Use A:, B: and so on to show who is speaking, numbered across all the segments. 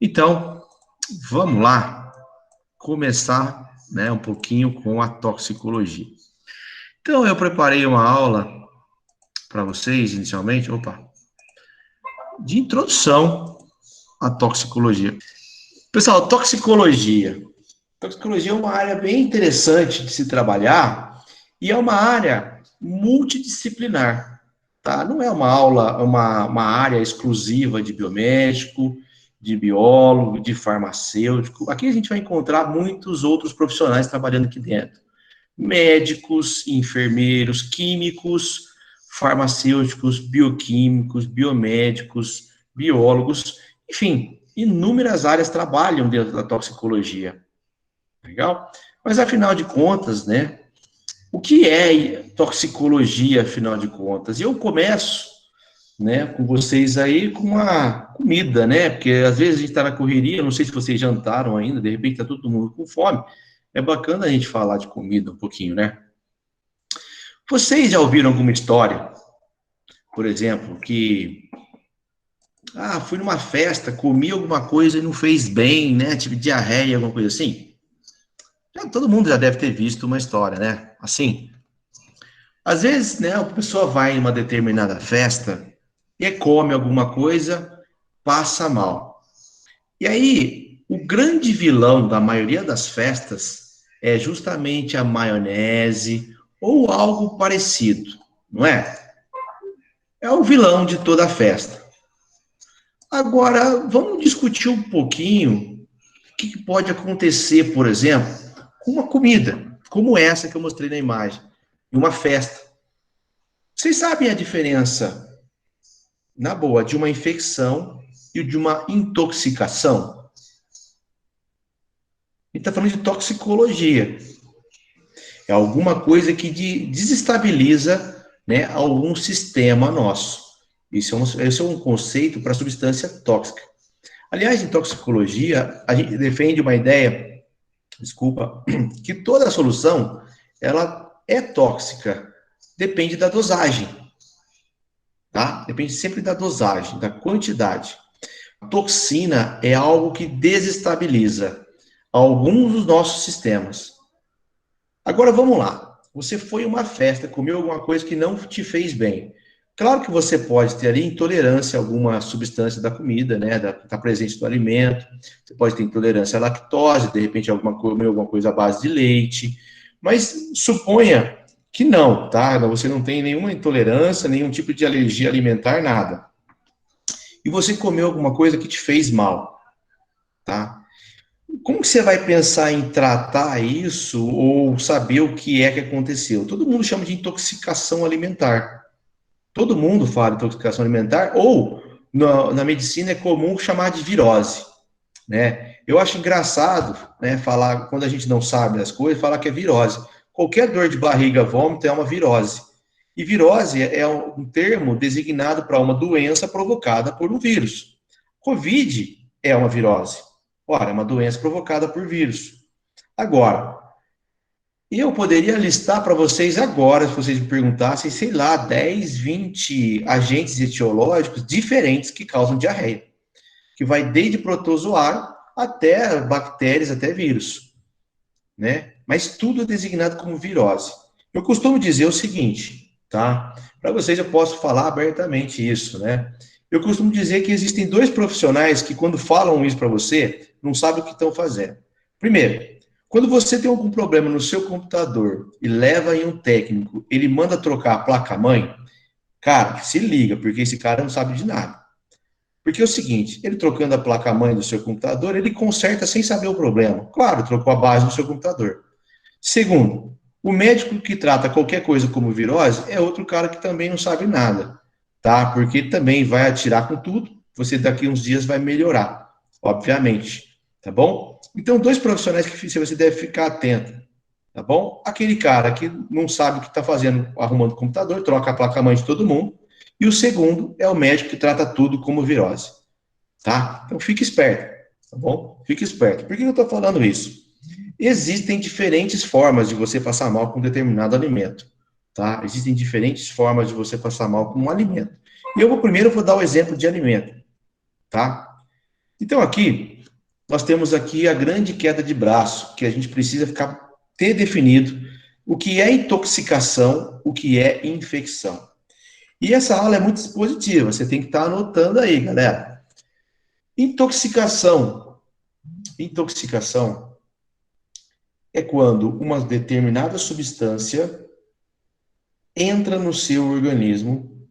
A: Então, vamos lá começar, né, um pouquinho com a toxicologia. Então, eu preparei uma aula para vocês, inicialmente, de introdução à toxicologia. Pessoal, toxicologia. Toxicologia é uma área bem interessante de se trabalhar e é uma área multidisciplinar, tá? Não é uma aula, uma área exclusiva de biomédico, de biólogo, de farmacêutico. Aqui a gente vai encontrar muitos outros profissionais trabalhando aqui dentro. Médicos, enfermeiros, químicos, farmacêuticos, bioquímicos, biomédicos, biólogos, enfim, inúmeras áreas trabalham dentro da toxicologia. Legal? Mas afinal de contas, né? O que é toxicologia, afinal de contas? E eu começo, né, com vocês aí com a comida, né? Porque às vezes a gente está na correria, não sei se vocês jantaram ainda, de repente está todo mundo com fome. É bacana a gente falar de comida um pouquinho, né? Vocês já ouviram alguma história, por exemplo, que fui numa festa, comi alguma coisa e não fez bem, né? Tive diarreia, alguma coisa assim? Todo mundo já deve ter visto uma história, né? Assim, às vezes, né, a pessoa vai em uma determinada festa e come alguma coisa, passa mal. E aí, o grande vilão da maioria das festas é justamente a maionese ou algo parecido, não é? É o vilão de toda a festa. Agora, vamos discutir um pouquinho o que pode acontecer, por exemplo, com uma comida, como essa que eu mostrei na imagem, em uma festa. Vocês sabem a diferença, na boa, de uma infecção e de uma intoxicação? A gente está falando de toxicologia. É alguma coisa que desestabiliza, né, algum sistema nosso. Esse é um conceito para substância tóxica. Aliás, em toxicologia, a gente defende uma ideia, desculpa, que toda solução, ela é tóxica. Depende da dosagem, tá? Depende sempre da dosagem, da quantidade. A toxina é algo que desestabiliza alguns dos nossos sistemas. Agora vamos lá. Você foi a uma festa, comeu alguma coisa que não te fez bem. Claro que você pode ter ali intolerância a alguma substância da comida, né? Está presente no alimento. Você pode ter intolerância à lactose, de repente comeu alguma coisa à base de leite. Mas suponha que não, tá? Você não tem nenhuma intolerância, nenhum tipo de alergia alimentar, nada. E você comeu alguma coisa que te fez mal, tá? Como que você vai pensar em tratar isso ou saber o que é que aconteceu? Todo mundo chama de intoxicação alimentar. Todo mundo fala de intoxicação alimentar, ou na medicina é comum chamar de virose, né? Eu acho engraçado, né, falar, quando a gente não sabe as coisas, falar que é virose. Qualquer dor de barriga, vômito é uma virose. E virose é um termo designado para uma doença provocada por um vírus. Covid é uma virose. Ora, é uma doença provocada por vírus. Agora, eu poderia listar para vocês agora, se vocês me perguntassem, sei lá, 10, 20 agentes etiológicos diferentes que causam diarreia, que vai desde protozoário até bactérias, até vírus, né? Mas tudo é designado como virose. Eu costumo dizer o seguinte, tá? Para vocês eu posso falar abertamente isso, né? Eu costumo dizer que existem dois profissionais que, quando falam isso para você, não sabem o que estão fazendo. Primeiro, quando você tem algum problema no seu computador e leva em um técnico, ele manda trocar a placa-mãe, cara, se liga, porque esse cara não sabe de nada. Porque é o seguinte, ele trocando a placa-mãe do seu computador, ele conserta sem saber o problema. Claro, trocou a base do seu computador. Segundo, o médico que trata qualquer coisa como virose é outro cara que também não sabe nada, tá? Porque também vai atirar com tudo, você daqui uns dias vai melhorar, obviamente, tá bom? Então, dois profissionais que você deve ficar atento, tá bom? Aquele cara que não sabe o que está fazendo, arrumando o computador, troca a placa-mãe de todo mundo, e o segundo é o médico que trata tudo como virose, tá? Então, fique esperto, tá bom? Fique esperto. Por que eu estou falando isso? Existem diferentes formas de você passar mal com um determinado alimento, tá? Existem diferentes formas de você passar mal com um alimento. E eu primeiro vou dar o exemplo de alimento, tá? Então, aqui, nós temos aqui a grande queda de braço, que a gente precisa ter definido o que é intoxicação, o que é infecção. E essa aula é muito expositiva, você tem que estar anotando aí, galera. Intoxicação. Intoxicação é quando uma determinada substância entra no seu organismo.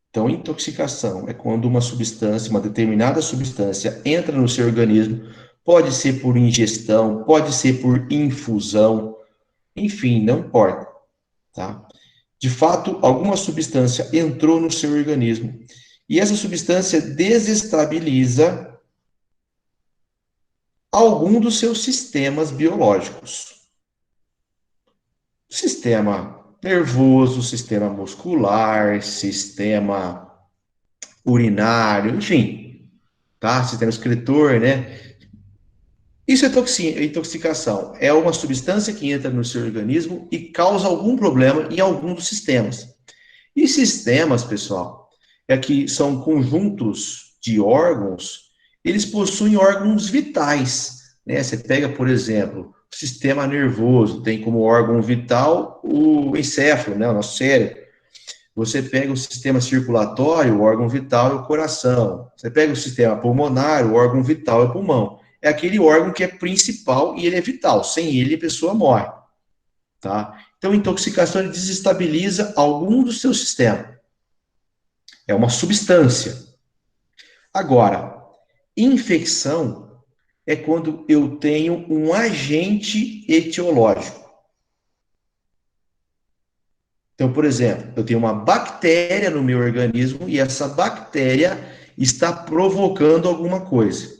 A: Então, intoxicação é quando uma substância, uma determinada substância entra no seu organismo, pode ser por ingestão, pode ser por infusão, enfim, não importa, tá? De fato, alguma substância entrou no seu organismo e essa substância desestabiliza algum dos seus sistemas biológicos. Sistema nervoso, sistema muscular, sistema urinário, enfim, tá? Sistema excretor, né? Isso é intoxicação. É uma substância que entra no seu organismo e causa algum problema em algum dos sistemas. E sistemas, pessoal, é que são conjuntos de órgãos, eles possuem órgãos vitais, né? Você pega, por exemplo, o sistema nervoso, tem como órgão vital o encéfalo, né? O nosso cérebro. Você pega o sistema circulatório, o órgão vital é o coração. Você pega o sistema pulmonar, o órgão vital é o pulmão. É aquele órgão que é principal e ele é vital. Sem ele, a pessoa morre. Tá? Então, intoxicação ele desestabiliza algum do seu sistema. É uma substância. Agora, infecção é quando eu tenho um agente etiológico. Então, por exemplo, eu tenho uma bactéria no meu organismo e essa bactéria está provocando alguma coisa.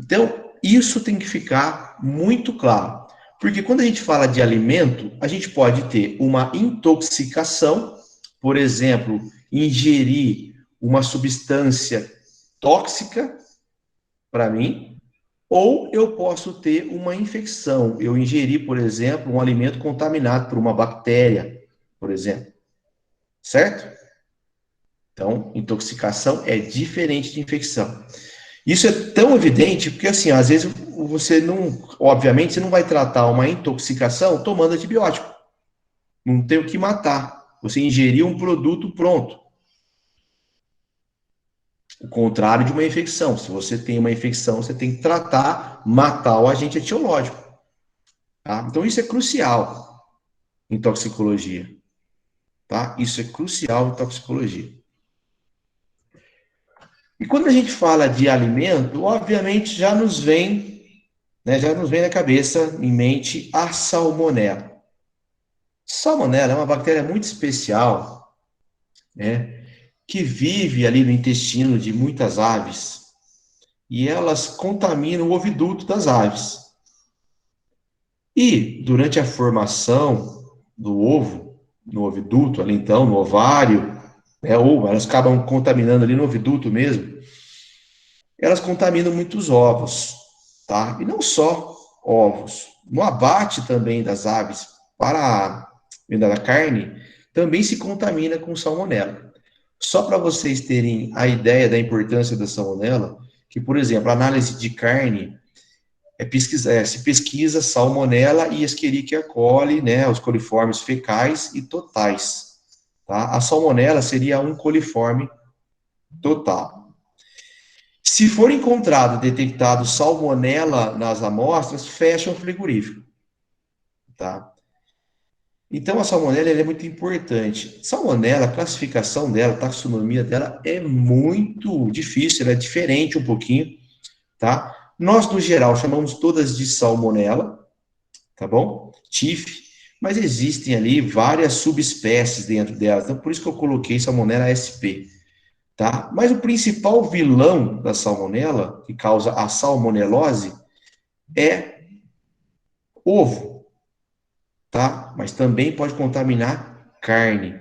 A: Então, isso tem que ficar muito claro. Porque quando a gente fala de alimento, a gente pode ter uma intoxicação, por exemplo, ingerir uma substância tóxica para mim, ou eu posso ter uma infecção. Eu ingerir, por exemplo, um alimento contaminado por uma bactéria, por exemplo. Certo? Então, intoxicação é diferente de infecção. Isso é tão evidente porque, assim, às vezes você não, obviamente, você não vai tratar uma intoxicação tomando antibiótico. Não tem o que matar. Você ingeriu um produto pronto. O contrário de uma infecção. Se você tem uma infecção, você tem que tratar, matar o agente etiológico. Tá? Então, isso é crucial em toxicologia. Tá? Isso é crucial em toxicologia. E quando a gente fala de alimento, obviamente já nos vem na cabeça, em mente, a salmonela. Salmonela é uma bactéria muito especial, né, que vive ali no intestino de muitas aves e elas contaminam o oviduto das aves. E durante a formação do ovo, no oviduto, ali então, no ovário, né, ou elas acabam contaminando ali no oviduto mesmo, elas contaminam muitos ovos, tá? E não só ovos, no abate também das aves para a venda da carne, também se contamina com salmonela. Só para vocês terem a ideia da importância da salmonela, que, por exemplo, a análise de carne se pesquisa salmonela e Escherichia coli, né, os coliformes fecais e totais. Tá? A salmonela seria um coliforme total. Se for encontrado, detectado salmonela nas amostras, fecha o frigorífico, tá? Então, a salmonela é muito importante. Salmonela, a classificação dela, a taxonomia dela é muito difícil, ela é diferente um pouquinho, tá? Nós, no geral, chamamos todas de salmonela, tá bom? TIF, mas existem ali várias subespécies dentro delas, então por isso que eu coloquei salmonela SP, tá? Mas o principal vilão da salmonela, que causa a salmonelose, é ovo, tá? Mas também pode contaminar carne,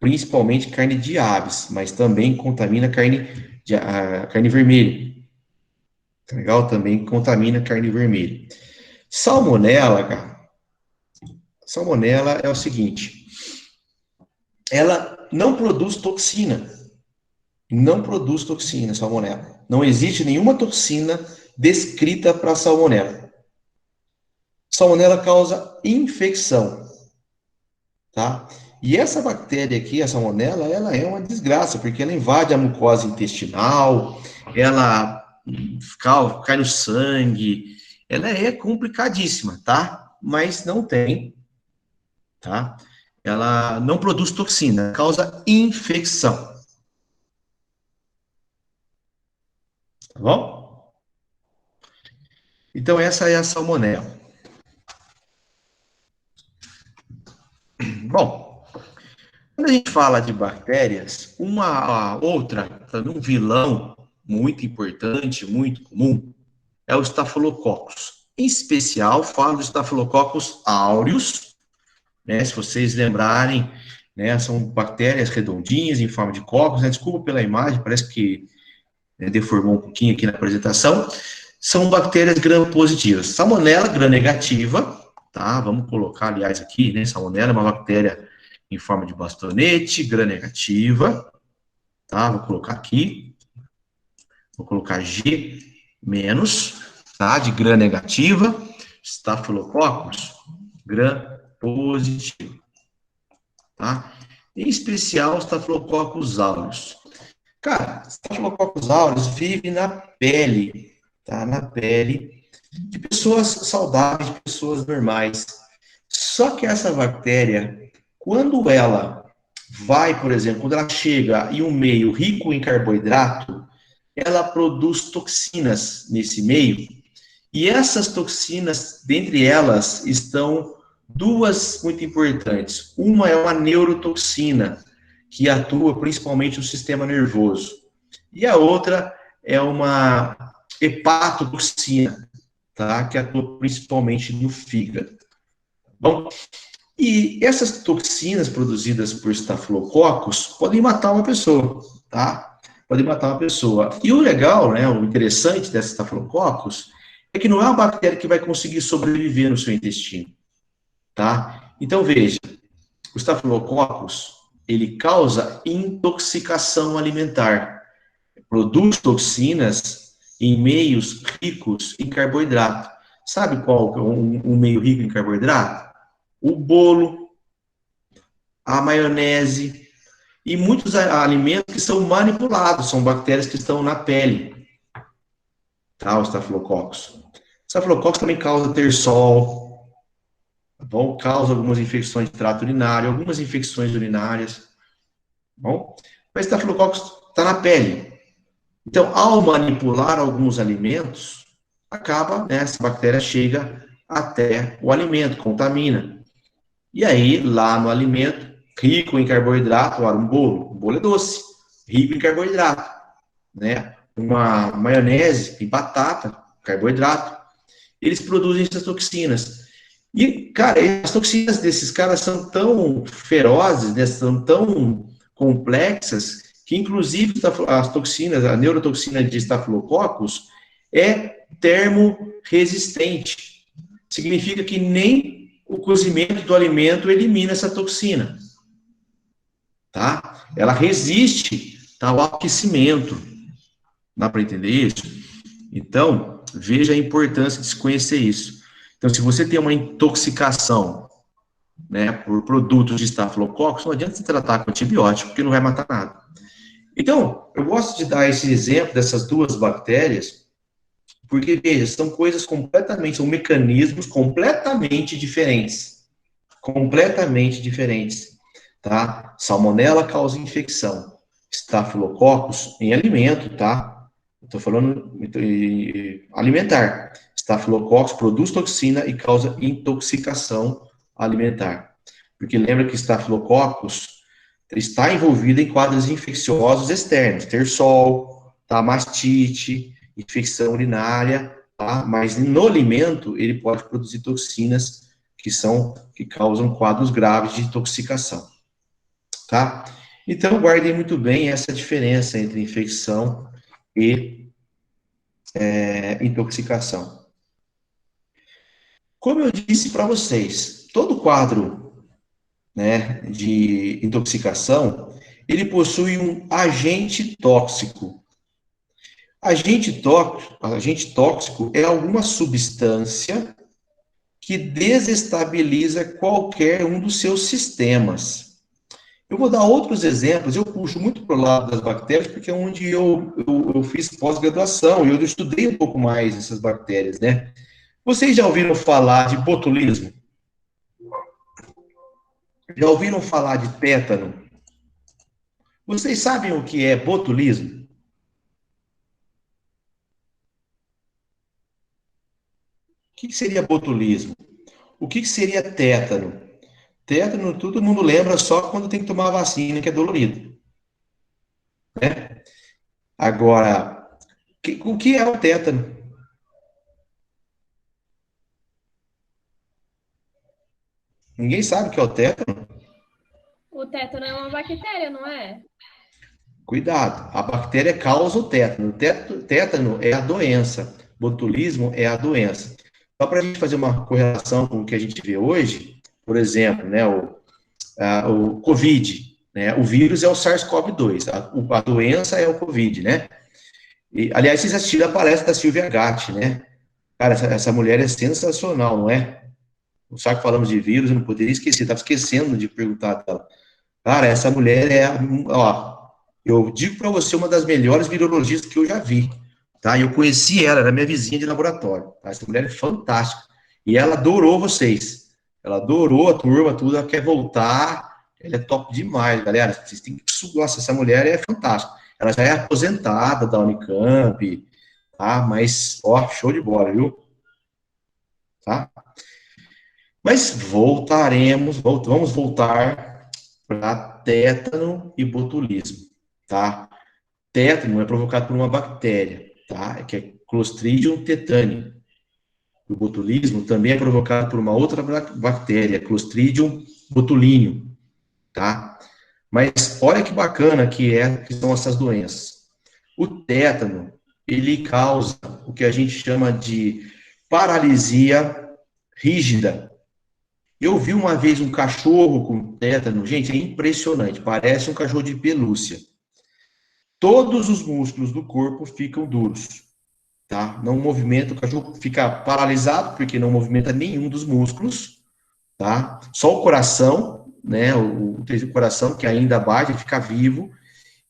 A: principalmente carne de aves, mas também contamina carne vermelha. Tá legal? Também contamina carne vermelha. Salmonela, cara, salmonela é o seguinte, ela não produz toxina. Não produz toxina, salmonela. Não existe nenhuma toxina descrita para salmonela. Salmonela causa infecção, tá? E essa bactéria aqui, a salmonela, ela é uma desgraça, porque ela invade a mucosa intestinal, ela cai no sangue, ela é complicadíssima, tá? Mas não tem, tá? Ela não produz toxina, causa infecção, tá bom? Então essa é a salmonela. Bom, quando a gente fala de bactérias, uma outra, também um vilão muito importante, muito comum, é o Staphylococcus. Em especial, falo do Staphylococcus aureus, né? Se vocês lembrarem, né? São bactérias redondinhas em forma de cocos, né? Desculpa pela imagem, parece que deformou um pouquinho aqui na apresentação. São bactérias gram-positivas. Salmonella gram-negativa, tá? Vamos colocar, aliás, aqui, né? Salmonella é uma bactéria em forma de bastonete, gram-negativa, tá? Vou colocar aqui, vou colocar G menos, tá? De gram-negativa, Staphylococcus gram-positivo, tá? Em especial, Staphylococcus aureus. Cara, Staphylococcus aureus vive na pele, tá? Na pele de pessoas saudáveis, de pessoas normais. Só que essa bactéria, quando ela vai, por exemplo, quando ela chega em um meio rico em carboidrato, ela produz toxinas nesse meio, e essas toxinas, dentre elas, estão duas muito importantes. Uma é uma neurotoxina, que atua principalmente no sistema nervoso, e a outra é uma hepatotoxina, tá? Que atua principalmente no fígado. Bom, e essas toxinas produzidas por estafilococcus podem matar uma pessoa, tá? Podem matar uma pessoa. E o legal, né, o interessante dessa estafilococcus é que não é uma bactéria que vai conseguir sobreviver no seu intestino, tá? Então veja, o estafilococcus, ele causa intoxicação alimentar, produz toxinas em meios ricos em carboidrato. Sabe qual é um meio rico em carboidrato? O bolo, a maionese e muitos alimentos que são manipulados, são bactérias que estão na pele, tá? O estafilococcus. O estafilococcus também causa terçol, tá bom? Causa algumas infecções de trato urinário, algumas infecções urinárias, tá bom? Mas o estafilococcus está na pele. Então, ao manipular alguns alimentos, acaba, né, essa bactéria chega até o alimento, contamina. E aí, lá no alimento, rico em carboidrato, olha, um bolo é doce, rico em carboidrato, né? Uma maionese e batata, carboidrato, eles produzem essas toxinas. E, cara, as toxinas desses caras são tão ferozes, né, são tão complexas, que inclusive as toxinas, a neurotoxina de estafilococcus é termorresistente. Significa que nem o cozimento do alimento elimina essa toxina, tá? Ela resiste, tá, ao aquecimento. Dá para entender isso? Então, veja a importância de se conhecer isso. Então, se você tem uma intoxicação, né, por produtos de estafilococcus, não adianta se tratar com antibiótico, porque não vai matar nada. Então, eu gosto de dar esse exemplo dessas duas bactérias, porque, veja, são coisas completamente, são mecanismos completamente diferentes. Completamente diferentes, tá? Salmonela causa infecção. Estafilococcus em alimento, tá? Estou falando alimentar. Estafilococcus produz toxina e causa intoxicação alimentar. Porque lembra que Staphylococcus está envolvido em quadros infecciosos externos, terçol, tá? Mastite, infecção urinária, tá? Mas no alimento ele pode produzir toxinas que causam quadros graves de intoxicação, tá? Então guardem muito bem essa diferença entre infecção e intoxicação. Como eu disse para vocês, todo quadro, né, de intoxicação, ele possui um agente tóxico. Agente tóxico é alguma substância que desestabiliza qualquer um dos seus sistemas. Eu vou dar outros exemplos, eu puxo muito para o lado das bactérias, porque é onde eu fiz pós-graduação, e eu estudei um pouco mais essas bactérias, né? Vocês já ouviram falar de botulismo? Já ouviram falar de tétano? Vocês sabem o que é botulismo? O que seria botulismo? O que seria tétano? Tétano, todo mundo lembra só quando tem que tomar vacina, que é dolorido, né? Agora, o que é o tétano? Ninguém sabe o que é o tétano?
B: O tétano é uma bactéria, não é?
A: Cuidado, a bactéria causa o tétano. Tétano é a doença, botulismo é a doença. Só para a gente fazer uma correlação com o que a gente vê hoje, por exemplo, né, o COVID, né, o vírus é o SARS-CoV-2, a doença é o COVID, né? E, aliás, vocês assistiram a palestra da Silvia Gatti, né? Cara, essa mulher é sensacional, não é? Só que falamos de vírus, eu não poderia esquecer, estava esquecendo de perguntar dela. Cara, essa mulher é, ó, eu digo para você, uma das melhores virologistas que eu já vi, tá? Eu conheci ela, era minha vizinha de laboratório, tá? Essa mulher é fantástica. E ela adorou vocês. Ela adorou a turma, tudo, ela quer voltar. Ela é top demais, galera. Vocês têm que... Nossa, essa mulher é fantástica. Ela já é aposentada da Unicamp, tá? Mas, ó, show de bola, viu? Tá? Mas vamos voltar para tétano e botulismo, tá? Tétano é provocado por uma bactéria, tá? Que é Clostridium tetani. O botulismo também é provocado por uma outra bactéria, Clostridium botulinum, tá? Mas olha que bacana que são essas doenças. O tétano, ele causa o que a gente chama de paralisia rígida. Eu vi uma vez um cachorro com tétano, gente, é impressionante, parece um cachorro de pelúcia. Todos os músculos do corpo ficam duros, tá? Não movimenta, o cachorro fica paralisado porque não movimenta nenhum dos músculos, tá? Só o coração, né? O coração que ainda bate, fica vivo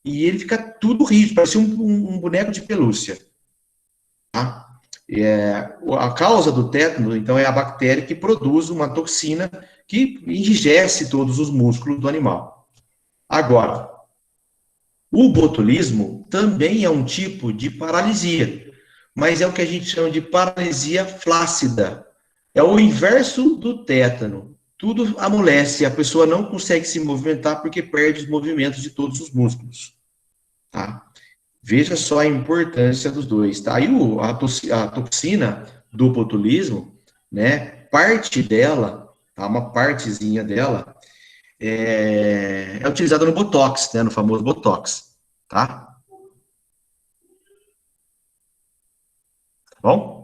A: e ele fica tudo rígido, parece um boneco de pelúcia, tá? A causa do tétano, então, é a bactéria que produz uma toxina que enrijece todos os músculos do animal. Agora, o botulismo também é um tipo de paralisia, mas é o que a gente chama de paralisia flácida. É o inverso do tétano. Tudo amolece, a pessoa não consegue se movimentar porque perde os movimentos de todos os músculos. Tá? Veja só a importância dos dois. Tá? Aí a toxina do botulismo, né, parte dela, tá, uma partezinha dela, é utilizada no Botox, né, no famoso Botox. Tá? Bom?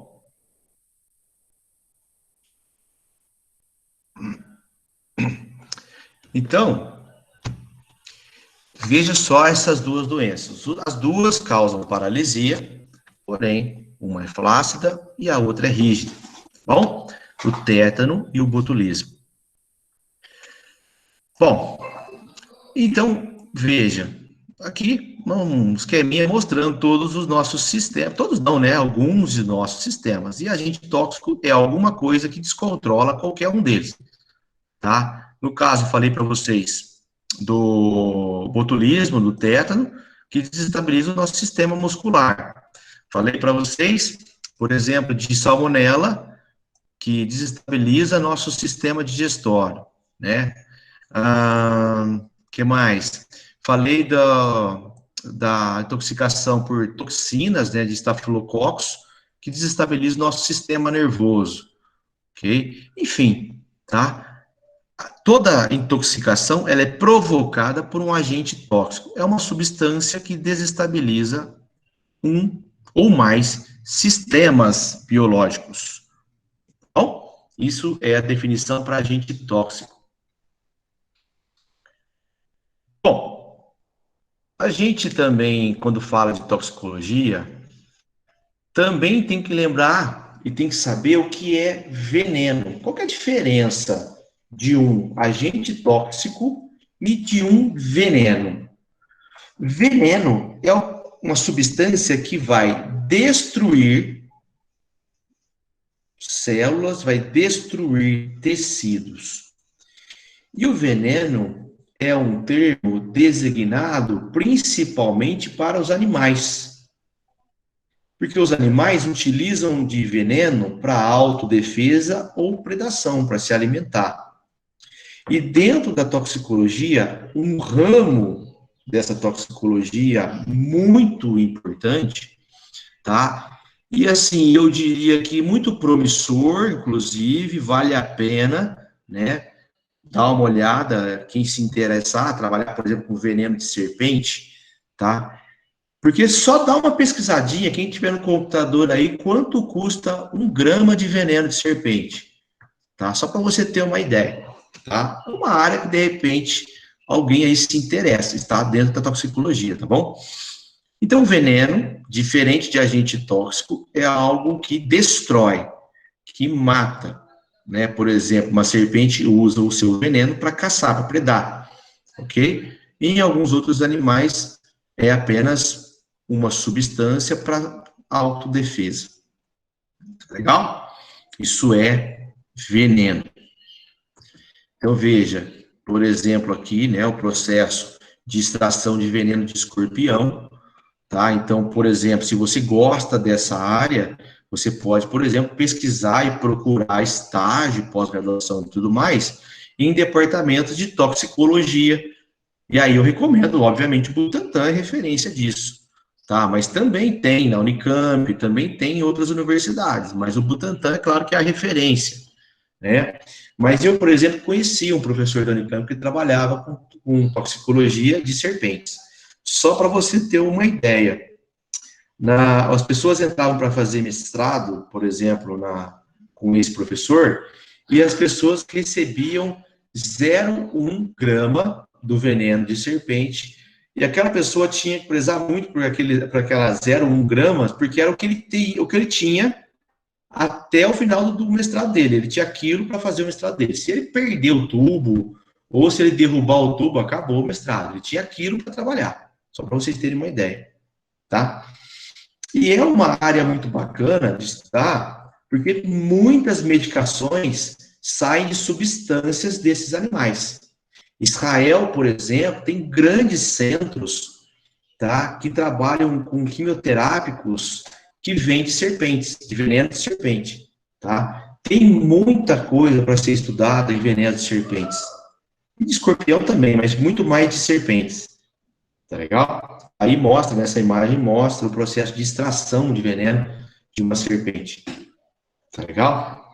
A: Então, veja só essas duas doenças. As duas causam paralisia, porém, uma é flácida e a outra é rígida. Bom? O tétano e o botulismo. Bom, então, veja, aqui um esqueminha mostrando todos os nossos sistemas, todos não, né? Alguns de nossos sistemas. E agente tóxico é alguma coisa que descontrola qualquer um deles, tá? No caso, falei para vocês do botulismo, do tétano, que desestabiliza o nosso sistema muscular. Falei para vocês, por exemplo, de salmonela, que desestabiliza nosso sistema digestório, né? Que mais? Falei da intoxicação por toxinas, né, de estafilococcus, que desestabiliza o nosso sistema nervoso, ok? Enfim, tá? Toda intoxicação, ela é provocada por um agente tóxico. É uma substância que desestabiliza um ou mais sistemas biológicos. Bom, isso é a definição para agente tóxico. Bom, A gente também, quando fala de toxicologia, também tem que lembrar e tem que saber o que é veneno. Qual que é a diferença de um agente tóxico e de um veneno? Veneno é uma substância que vai destruir células, vai destruir tecidos. E o veneno é um termo designado principalmente para os animais. Porque os animais utilizam de veneno para autodefesa ou predação, para se alimentar. E dentro da toxicologia, um ramo dessa toxicologia muito importante, tá? E assim, eu diria que muito promissor, inclusive, vale a pena, né? Dar uma olhada, quem se interessar, trabalhar, por exemplo, com veneno de serpente, tá? Porque só dá uma pesquisadinha, quem tiver no computador aí, quanto custa 1 grama de veneno de serpente, tá? Só para você ter uma ideia, tá? Uma área que, de repente, alguém aí se interessa, está dentro da toxicologia, tá bom? Então, o veneno, diferente de agente tóxico, é algo que destrói, que mata, né? Por exemplo, uma serpente usa o seu veneno para caçar, para predar, ok? E em alguns outros animais, é apenas uma substância para autodefesa. Legal? Isso é veneno. Então, veja, por exemplo, aqui, né, o processo de extração de veneno de escorpião, tá? Então, por exemplo, se você gosta dessa área, você pode, por exemplo, pesquisar e procurar estágio, pós-graduação e tudo mais, em departamentos de toxicologia. E aí eu recomendo, obviamente, o Butantan é referência disso, tá? Mas também tem na Unicamp, também tem em outras universidades, mas o Butantan, é claro que é a referência, né? Mas eu, por exemplo, conheci um professor da Unicamp que trabalhava com toxicologia de serpentes. Só para você ter uma ideia, as pessoas entravam para fazer mestrado, por exemplo, com esse professor, e as pessoas recebiam 0,1 grama do veneno de serpente, e aquela pessoa tinha que prezar muito por aquelas 0,1 gramas, porque era o que ele tinha até o final do mestrado dele. Ele tinha aquilo para fazer o mestrado dele. Se ele perder o tubo, ou se ele derrubar o tubo, acabou o mestrado. Ele tinha aquilo para trabalhar, só para vocês terem uma ideia, tá? E é uma área muito bacana de estudar, porque muitas medicações saem de substâncias desses animais. Israel, por exemplo, tem grandes centros, tá, que trabalham com quimioterápicos que vêm de serpentes, de veneno de serpente, tá? Tem muita coisa para ser estudada em veneno de serpentes. E de escorpião também, mas muito mais de serpentes. Tá legal? Aí mostra, nessa imagem, mostra o processo de extração de veneno de uma serpente. Tá legal?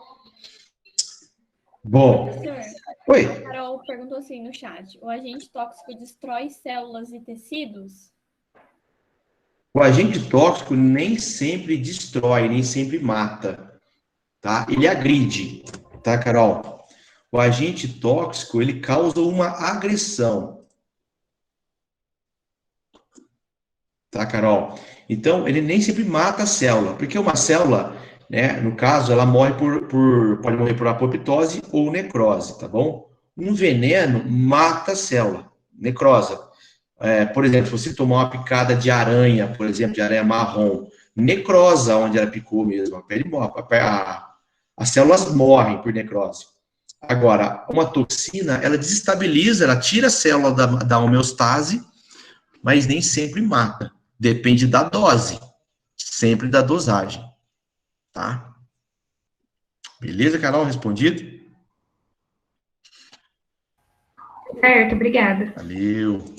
A: Bom,
B: Professor,
A: oi.
B: a Carol perguntou assim no chat: o agente tóxico destrói células e tecidos?
A: O agente tóxico nem sempre destrói, nem sempre mata, tá? Ele agride, tá, Carol? O agente tóxico, ele causa uma agressão, tá, Carol? Então, ele nem sempre mata a célula, porque uma célula, né, no caso, ela morre pode morrer por apoptose ou necrose, tá bom? Um veneno mata a célula, necrosa. Por exemplo, se você tomar uma picada de aranha, por exemplo, de aranha marrom, necrosa onde ela picou mesmo, a pele morre, as células morrem por necrose. Agora, uma toxina, ela desestabiliza, ela tira a célula da homeostase, mas nem sempre mata. Depende da dose, sempre da dosagem, tá? Beleza, Carol? Respondido?
C: Certo, obrigada.
A: Valeu.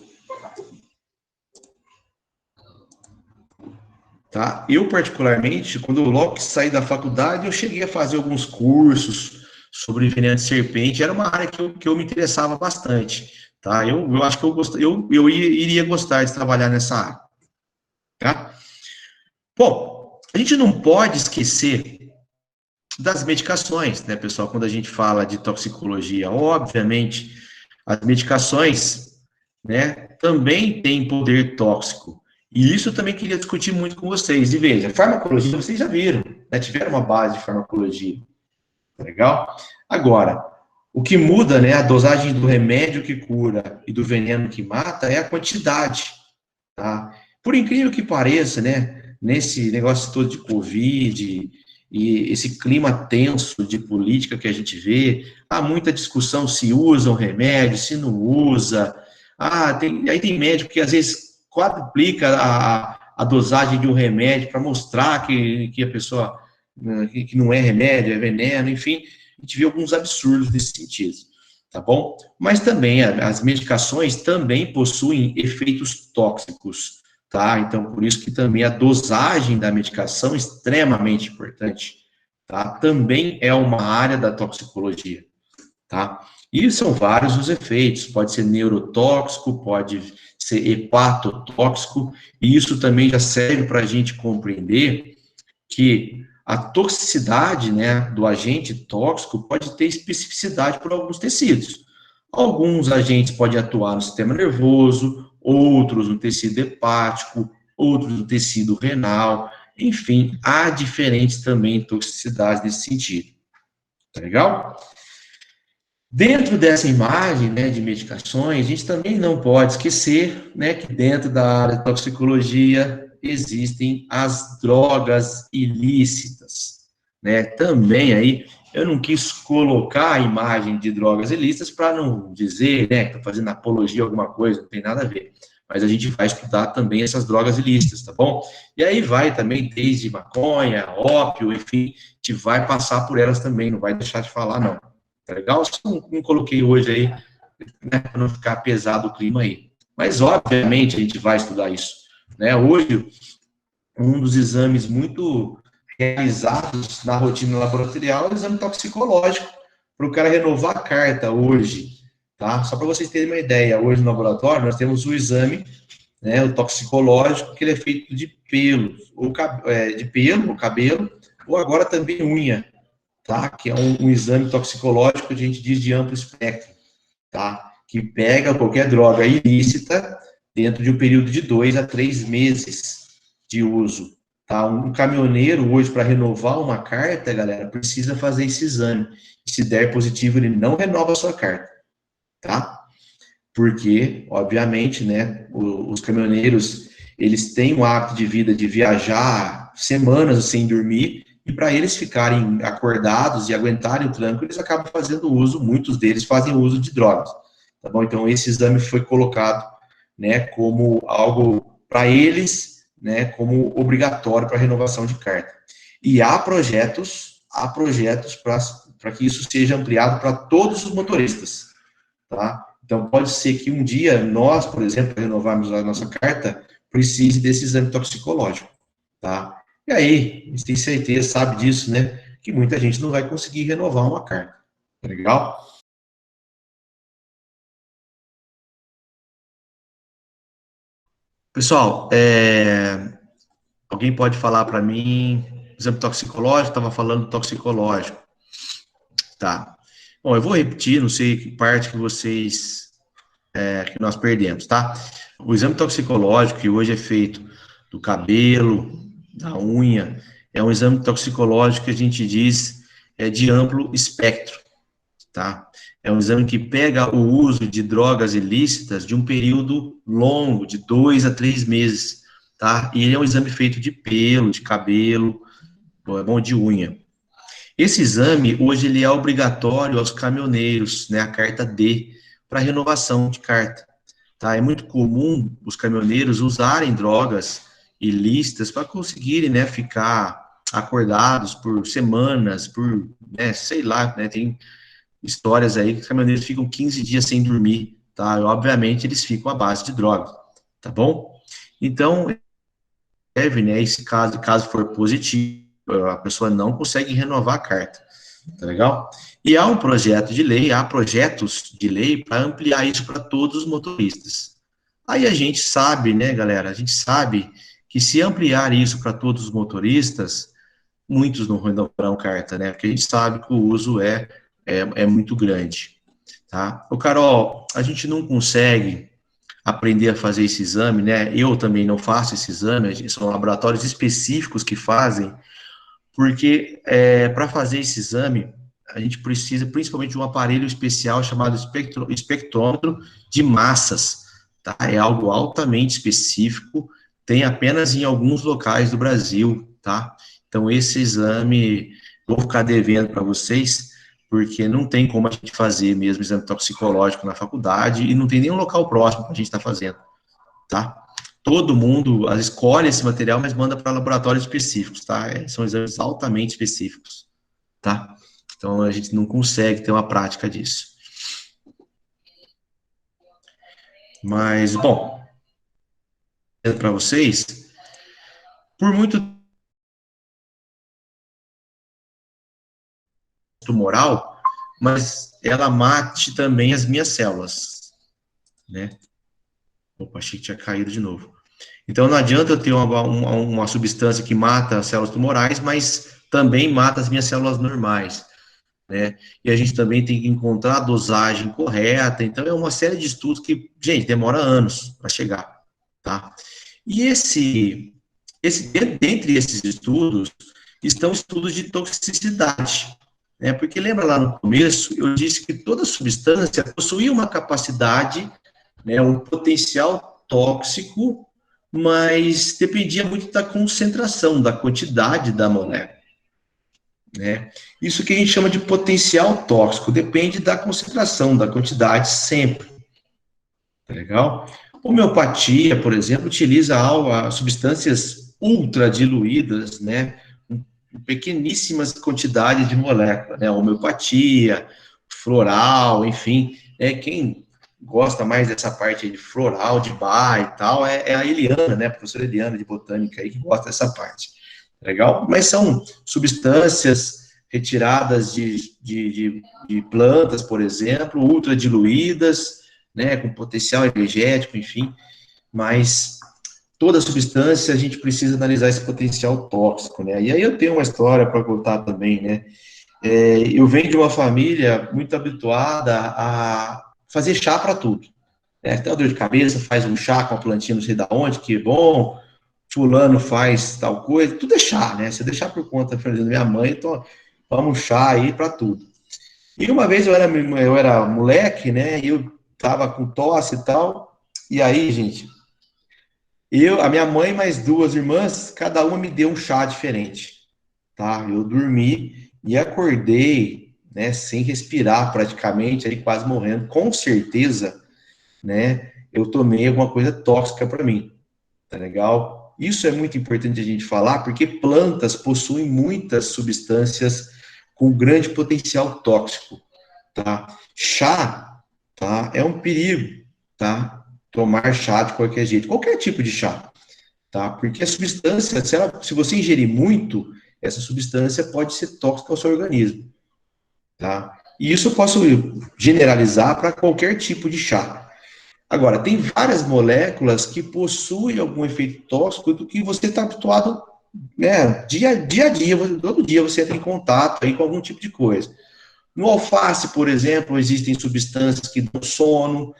A: Tá? Eu, particularmente, quando eu logo saí da faculdade, eu cheguei a fazer alguns cursos sobre veneno de serpente, era uma área que eu me interessava bastante, tá? Eu acho que eu iria gostar de trabalhar nessa área, tá? Bom, a gente não pode esquecer das medicações, né, pessoal, quando a gente fala de toxicologia. Obviamente, as medicações, né, também tem poder tóxico. E isso eu também queria discutir muito com vocês. E veja, farmacologia, vocês já viram, né, tiveram uma base de farmacologia. Legal? Agora, o que muda, né, a dosagem do remédio que cura e do veneno que mata é a quantidade, tá? Por incrível que pareça, né, nesse negócio todo de Covid e esse clima tenso de política que a gente vê, há muita discussão se usa o remédio, se não usa. Aí tem médico que às vezes quadruplica a dosagem de um remédio para mostrar que a pessoa que não é remédio, é veneno, enfim, a gente vê alguns absurdos nesse sentido, tá bom? Mas também as medicações também possuem efeitos tóxicos, tá? Então, por isso que também a dosagem da medicação é extremamente importante, tá? Também é uma área da toxicologia, tá? E são vários os efeitos, pode ser neurotóxico, pode ser hepatotóxico, e isso também já serve para a gente compreender que a toxicidade, né, do agente tóxico pode ter especificidade por alguns tecidos. Alguns agentes podem atuar no sistema nervoso, outros no tecido hepático, outros no tecido renal, enfim, há diferentes também toxicidades nesse sentido. Tá legal? Dentro dessa imagem, né, de medicações, a gente também não pode esquecer, né, que dentro da área de toxicologia existem as drogas ilícitas, né? Também aí eu não quis colocar a imagem de drogas ilícitas para não dizer, né, que estou fazendo apologia a alguma coisa, não tem nada a ver. Mas a gente vai estudar também essas drogas ilícitas, tá bom? E aí vai também desde maconha, ópio, enfim, a gente vai passar por elas também, não vai deixar de falar, não. Tá legal? Só não coloquei hoje aí, né, para não ficar pesado o clima aí. Mas, obviamente, a gente vai estudar isso. Né? Hoje, um dos exames muito realizados na rotina laboratorial é o exame toxicológico, para o cara renovar a carta hoje. Tá? Só para vocês terem uma ideia, hoje no laboratório nós temos o exame, né, o toxicológico, que ele é feito de pelo, de pelo, o cabelo, ou agora também unha, tá? Que é um exame toxicológico que a gente diz de amplo espectro, tá? Que pega qualquer droga ilícita dentro de um período de 2 a 3 meses de uso, tá? Um caminhoneiro hoje, para renovar uma carta, galera, precisa fazer esse exame. Se der positivo, ele não renova a sua carta, tá? Porque, obviamente, né, os caminhoneiros, eles têm o hábito de vida de viajar semanas sem dormir, e para eles ficarem acordados e aguentarem o tranco, eles acabam fazendo uso, muitos deles fazem uso de drogas, tá bom? Então, esse exame foi colocado, né, como algo para eles, né, como obrigatório para renovação de carta. E há projetos para que isso seja ampliado para todos os motoristas, tá? Então, pode ser que um dia nós, por exemplo, renovarmos a nossa carta, precise desse exame toxicológico, tá? E aí, a gente tem certeza, sabe disso, né? Que muita gente não vai conseguir renovar uma carta. Tá legal? Pessoal, alguém pode falar para mim, exame toxicológico, estava falando toxicológico. Tá. Bom, eu vou repetir, não sei que parte que vocês, que nós perdemos, tá? O exame toxicológico, que hoje é feito do cabelo, da unha, é um exame toxicológico que a gente diz de amplo espectro, tá? É um exame que pega o uso de drogas ilícitas de um período longo, de 2 a 3 meses, tá? E ele é um exame feito de pelo, de cabelo, de unha. Esse exame, hoje, ele é obrigatório aos caminhoneiros, né? A carta D, para renovação de carta. Tá? É muito comum os caminhoneiros usarem drogas ilícitas para conseguirem, né, ficar acordados por semanas, por, né, sei lá, né, tem histórias aí que os caminhoneiros ficam 15 dias sem dormir, tá? E, obviamente, eles ficam à base de drogas, tá bom? Então, deve, né, esse caso for positivo, a pessoa não consegue renovar a carta, tá legal? E há um projeto de lei, há projetos de lei para ampliar isso para todos os motoristas. Aí a gente sabe, né, galera, a gente sabe que se ampliar isso para todos os motoristas, muitos não renovarão carta, né, porque a gente sabe que o uso é muito grande, tá? Ô, Carol, a gente não consegue aprender a fazer esse exame, né? Eu também não faço esse exame, são laboratórios específicos que fazem, porque para fazer esse exame, a gente precisa principalmente de um aparelho especial chamado espectrômetro de massas, tá? É algo altamente específico, tem apenas em alguns locais do Brasil, tá? Então, esse exame, vou ficar devendo para vocês, porque não tem como a gente fazer mesmo exame toxicológico na faculdade e não tem nenhum local próximo para a gente estar fazendo, tá? Todo mundo escolhe esse material, mas manda para laboratórios específicos, tá? São exames altamente específicos, tá? Então, a gente não consegue ter uma prática disso. Mas, bom, para vocês, por muito tumoral, mas ela mate também as minhas células, né? Opa, achei que tinha caído de novo. Então, não adianta eu ter uma substância que mata as células tumorais, mas também mata as minhas células normais, né? E a gente também tem que encontrar a dosagem correta. Então, é uma série de estudos que, gente, demora anos para chegar, tá? E dentre esses estudos, estão estudos de toxicidade, né? Porque lembra lá no começo, eu disse que toda substância possuía uma capacidade, né, um potencial tóxico, mas dependia muito da concentração, da quantidade da molécula, né? Isso que a gente chama de potencial tóxico, depende da concentração, da quantidade sempre, tá legal? Homeopatia, por exemplo, utiliza substâncias ultra diluídas, né, em pequeníssimas quantidades de molécula, né, homeopatia, floral, enfim, quem gosta mais dessa parte de floral, de bar e tal, é a Eliana, né, a professora Eliana de botânica aí, que gosta dessa parte, legal? Mas são substâncias retiradas de plantas, por exemplo, ultra diluídas, né, com potencial energético, enfim, mas toda substância a gente precisa analisar esse potencial tóxico, né? E aí eu tenho uma história para contar também, né? Eu venho de uma família muito habituada a fazer chá para tudo, né? Tem uma dor de cabeça, faz um chá com a plantinha não sei da onde, que é bom, fulano faz tal coisa, tudo é chá, né? Se eu deixar por conta, por exemplo, da minha mãe, toma um chá aí para tudo. E uma vez eu era moleque, né? E eu tava com tosse e tal. E aí, gente, a minha mãe e mais duas irmãs, cada uma me deu um chá diferente, tá? Eu dormi e acordei, né? Sem respirar praticamente, aí quase morrendo. Com certeza, né? Eu tomei alguma coisa tóxica para mim, tá legal? Isso é muito importante a gente falar, porque plantas possuem muitas substâncias com grande potencial tóxico, tá? Chá, tá? É um perigo, tá? Tomar chá de qualquer jeito, qualquer tipo de chá, tá? Porque a substância, se você ingerir muito, essa substância pode ser tóxica ao seu organismo, tá? E isso eu posso generalizar para qualquer tipo de chá. Agora, tem várias moléculas que possuem algum efeito tóxico do que você está habituado, né? Dia a dia, todo dia você entra em contato aí com algum tipo de coisa. No alface, por exemplo, existem substâncias que dão sono.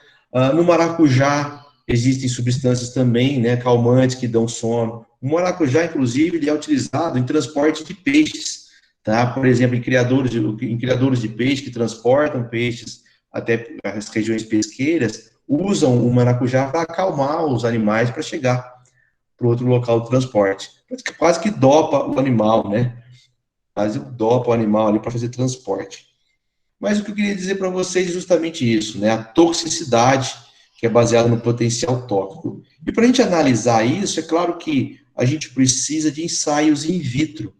A: No maracujá, existem substâncias também, né, calmantes que dão sono. O maracujá, inclusive, ele é utilizado em transporte de peixes, tá? Por exemplo, em criadores de peixe que transportam peixes até as regiões pesqueiras, usam o maracujá para acalmar os animais para chegar para outro local de transporte. Quase que dopa o animal, né? Quase dopa o animal ali para fazer transporte. Mas o que eu queria dizer para vocês é justamente isso, né? A toxicidade, que é baseada no potencial tóxico. E para a gente analisar isso, é claro que a gente precisa de ensaios in vitro,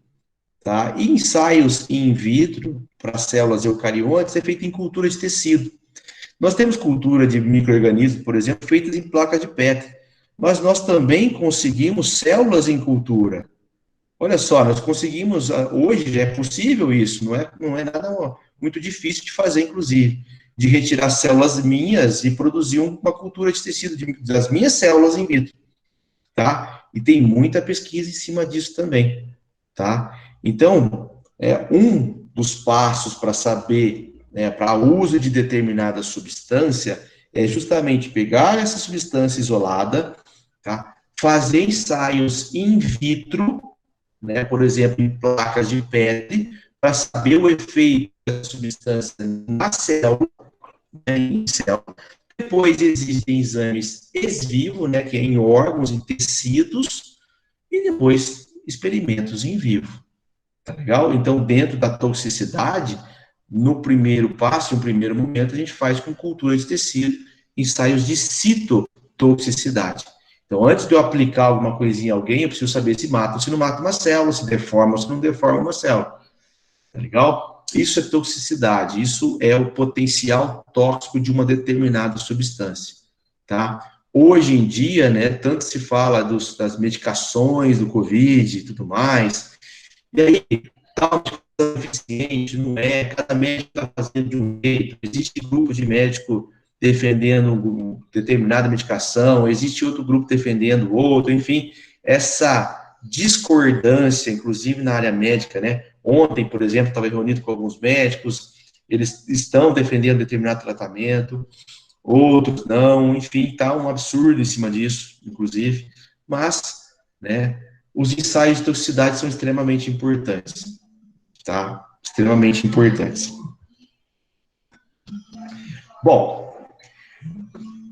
A: tá? E ensaios in vitro para células eucariontes é feito em cultura de tecido. Nós temos cultura de micro-organismos, por exemplo, feitas em placas de Petri, mas nós também conseguimos células em cultura. Olha só, nós conseguimos, hoje já é possível isso, não é nada muito difícil de fazer, inclusive, de retirar células minhas e produzir uma cultura de tecido das minhas células in vitro, tá? E tem muita pesquisa em cima disso também, tá? Então, um dos passos para saber, né, para uso de determinada substância, é justamente pegar essa substância isolada, tá? Fazer ensaios in vitro, né, por exemplo, em placas de Petri, para saber o efeito da substância na célula, né, em célula. Depois existem exames ex vivo, né, que é em órgãos, em tecidos, e depois experimentos em vivo. Tá legal? Então, dentro da toxicidade, no primeiro passo, no primeiro momento, a gente faz com cultura de tecido, ensaios de citotoxicidade. Então, antes de eu aplicar alguma coisinha em alguém, eu preciso saber se mata ou se não mata uma célula, se deforma ou se não deforma uma célula. Tá legal? Isso é toxicidade, isso é o potencial tóxico de uma determinada substância, tá? Hoje em dia, né, tanto se fala das medicações do Covid e tudo mais, e aí, tal eficiente, não é, cada médico está fazendo de um jeito, existe grupo de médico defendendo determinada medicação, existe outro grupo defendendo outro, enfim, essa discordância, inclusive na área médica, né? Ontem, por exemplo, estava reunido com alguns médicos, eles estão defendendo determinado tratamento, outros não, enfim, está um absurdo em cima disso, inclusive, mas, né, os ensaios de toxicidade são extremamente importantes, tá? Extremamente importantes. Bom,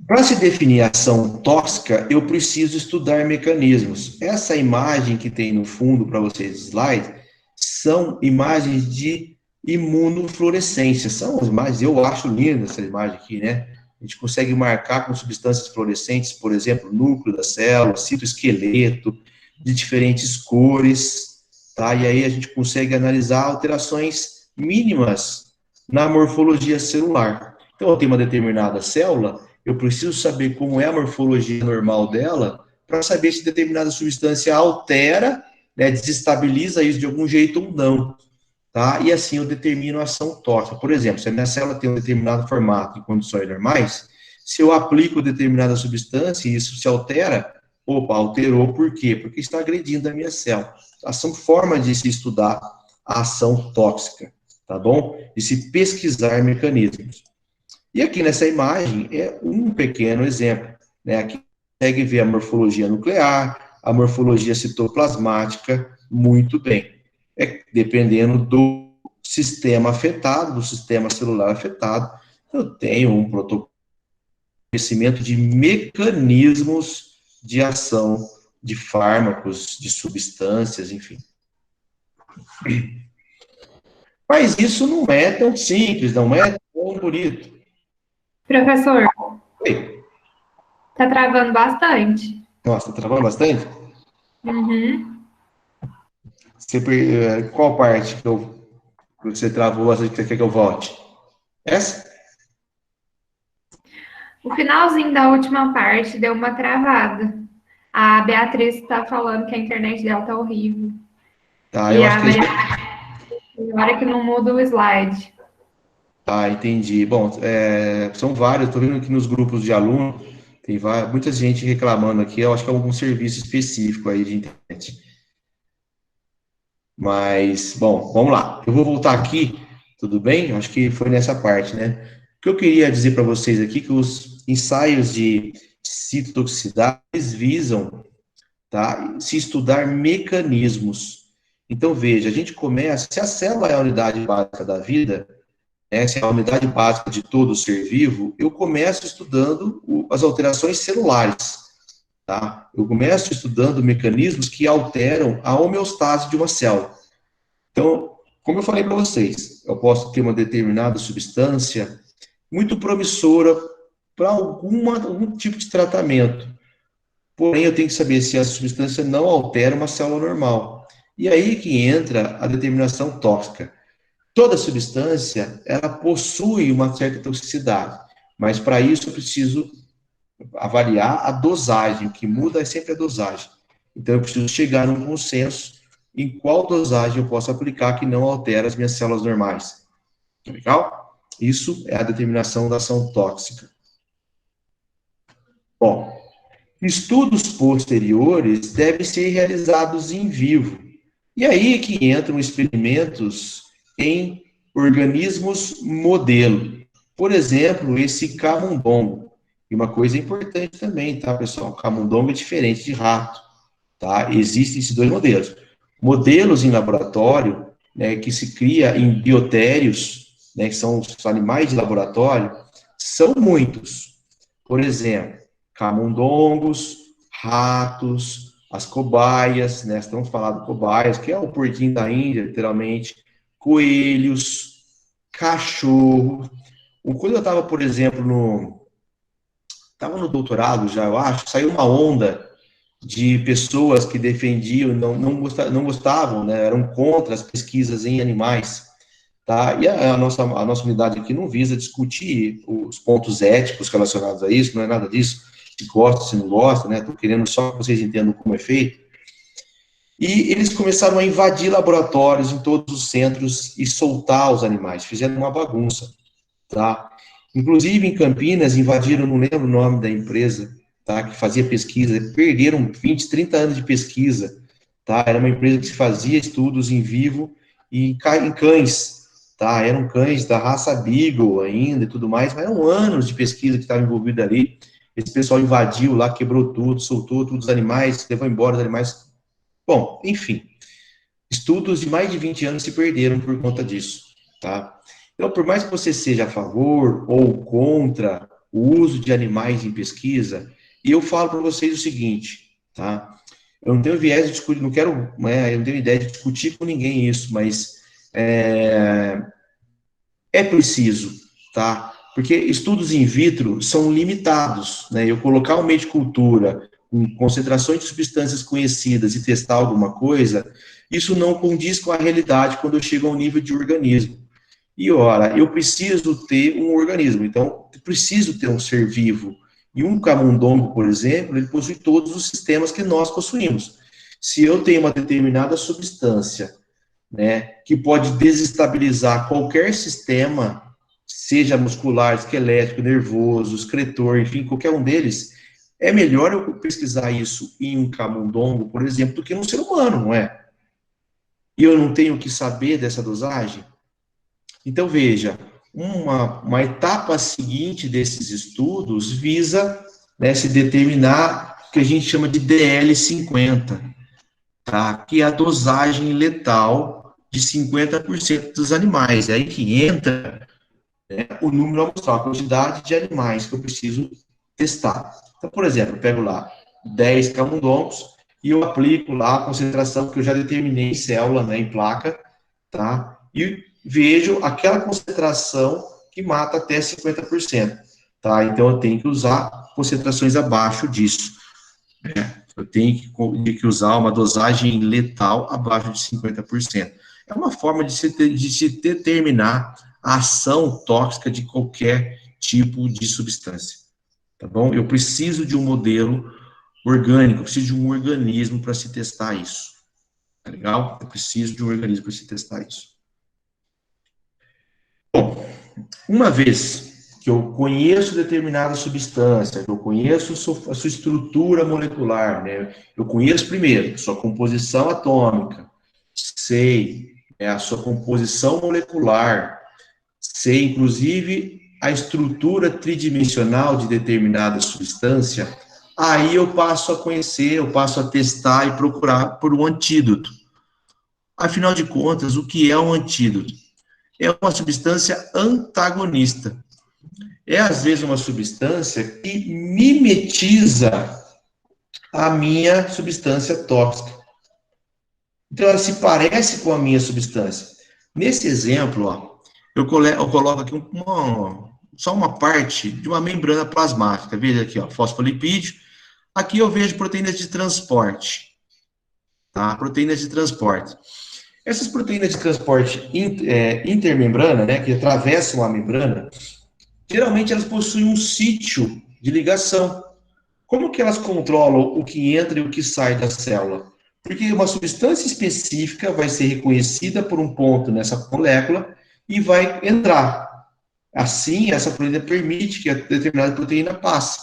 A: para se definir a ação tóxica, eu preciso estudar mecanismos. Essa imagem que tem no fundo para vocês, slide, são imagens de imunofluorescência. São as imagens, eu acho linda essa imagem aqui, né? A gente consegue marcar com substâncias fluorescentes, por exemplo, núcleo da célula, citoesqueleto, de diferentes cores, tá? E aí a gente consegue analisar alterações mínimas na morfologia celular. Então, eu tenho uma determinada célula, eu preciso saber como é a morfologia normal dela, para saber se determinada substância altera, né, desestabiliza isso de algum jeito ou não, tá? E assim eu determino a ação tóxica. Por exemplo, se a minha célula tem um determinado formato em condições normais, se eu aplico determinada substância e isso se altera, opa, alterou, por quê? Porque está agredindo a minha célula. São formas de se estudar a ação tóxica, tá bom? De se pesquisar mecanismos. E aqui nessa imagem é um pequeno exemplo, né? Aqui consegue ver a morfologia nuclear, a morfologia citoplasmática, muito bem. Dependendo do sistema afetado, do sistema celular afetado, eu tenho um protocolo de conhecimento de mecanismos de ação de fármacos, de substâncias, enfim. Mas isso não é tão simples, não é tão bonito.
C: Professor,
A: Oi.
C: tá travando bastante.
A: Nossa, tá travando bastante?
C: Uhum.
A: Qual parte que você travou, que você quer que eu volte? Essa?
C: O finalzinho da última parte deu uma travada. A Beatriz está falando que a internet dela tá horrível.
A: Tá,
C: E
A: eu acho
C: a
A: que...
C: Tem hora que não muda o slide.
A: Tá, entendi. Bom, são vários, estou vendo aqui nos grupos de aluno, tem muita gente reclamando aqui, eu acho que é algum serviço específico aí de internet. Mas, bom, vamos lá. Eu vou voltar aqui, tudo bem? Eu acho que foi nessa parte, né? O que eu queria dizer para vocês aqui, que os ensaios de citotoxicidade visam, tá, se estudar mecanismos. Então, veja, a gente começa, se a célula é a unidade básica da vida, se é a unidade básica de todo ser vivo, eu começo estudando as alterações celulares, tá? Eu começo estudando mecanismos que alteram a homeostase de uma célula. Então, como eu falei para vocês, eu posso ter uma determinada substância muito promissora para algum tipo de tratamento, porém eu tenho que saber se a substância não altera uma célula normal. E aí que entra a determinação tóxica. Toda substância, ela possui uma certa toxicidade, mas para isso eu preciso avaliar a dosagem, o que muda é sempre a dosagem. Então eu preciso chegar num consenso em qual dosagem eu posso aplicar que não altera as minhas células normais. Legal? Isso é a determinação da ação tóxica. Bom, estudos posteriores devem ser realizados em vivo. E aí que entram experimentos em organismos modelo. Por exemplo, esse camundongo. E uma coisa importante também, tá, pessoal? Camundongo é diferente de rato, tá? Existem esses dois modelos. Modelos em laboratório, né, que se cria em biotérios, né, que são os animais de laboratório, são muitos. Por exemplo, camundongos, ratos, as cobaias, né, estamos falando de cobaias, que é o porquinho da Índia, literalmente, coelhos, cachorro. Quando eu estava, por exemplo, no doutorado já, eu acho, saiu uma onda de pessoas que defendiam, não gostavam, né, eram contra as pesquisas em animais, tá? E a nossa unidade aqui não visa discutir os pontos éticos relacionados a isso, não é nada disso, se gosta, se não gosta, né? Estou querendo só que vocês entendam como é feito. E eles começaram a invadir laboratórios em todos os centros e soltar os animais, fizeram uma bagunça, tá? Inclusive, em Campinas, invadiram, não lembro o nome da empresa, tá, que fazia pesquisa, perderam 20, 30 anos de pesquisa, tá? Era uma empresa que se fazia estudos em vivo e em cães, tá? Eram cães da raça Beagle ainda e tudo mais, mas eram anos de pesquisa que estava envolvido ali. Esse pessoal invadiu lá, quebrou tudo, soltou todos os animais, levou embora os animais. Bom, enfim, estudos de mais de 20 anos se perderam por conta disso, tá? Então, por mais que você seja a favor ou contra o uso de animais em pesquisa, eu falo para vocês o seguinte, tá? Eu não tenho viés de discutir, não quero, né, eu não tenho ideia de discutir com ninguém isso, mas é preciso, tá? Porque estudos in vitro são limitados, né? Eu colocar um meio de cultura com concentrações de substâncias conhecidas e testar alguma coisa, isso não condiz com a realidade quando eu chego a um nível de organismo. E, ora, eu preciso ter um organismo, então, eu preciso ter um ser vivo. E um camundongo, por exemplo, ele possui todos os sistemas que nós possuímos. Se eu tenho uma determinada substância, né, que pode desestabilizar qualquer sistema, seja muscular, esquelético, nervoso, excretor, enfim, qualquer um deles, é melhor eu pesquisar isso em um camundongo, por exemplo, do que num ser humano, não é? E eu não tenho que saber dessa dosagem? Então, veja, uma etapa seguinte desses estudos visa, né, se determinar o que a gente chama de DL50, tá? Que é a dosagem letal de 50% dos animais. É aí que entra, né, o número amostral, a quantidade de animais que eu preciso testar. Então, por exemplo, eu pego lá 10 camundongos e eu aplico lá a concentração que eu já determinei em célula, né, em placa, tá? E vejo aquela concentração que mata até 50%, tá? Então, eu tenho que usar concentrações abaixo disso, né? Eu tenho que usar uma dosagem letal abaixo de 50%. É uma forma de se determinar a ação tóxica de qualquer tipo de substância, tá bom? Eu preciso de um modelo orgânico, eu preciso de um organismo para se testar isso, tá legal? Eu preciso de um organismo para se testar isso. Bom, uma vez que eu conheço determinada substância, que eu conheço a sua estrutura molecular, né? Eu conheço primeiro sua composição atômica, sei, né, a sua composição molecular, sei, inclusive, a estrutura tridimensional de determinada substância, aí eu passo a conhecer, eu passo a testar e procurar por um antídoto. Afinal de contas, o que é um antídoto? É uma substância antagonista. É, às vezes, uma substância que mimetiza a minha substância tóxica. Então, ela se parece com a minha substância. Nesse exemplo, ó, eu coloco aqui só uma parte de uma membrana plasmática. Veja aqui, ó, fosfolipídio. Aqui eu vejo proteínas de transporte. Tá? Proteínas de transporte. Essas proteínas de transporte intermembrana, né, que atravessam a membrana, geralmente elas possuem um sítio de ligação. Como que elas controlam o que entra e o que sai da célula? Porque uma substância específica vai ser reconhecida por um ponto nessa molécula e vai entrar. Assim, essa proteína permite que a determinada proteína passe.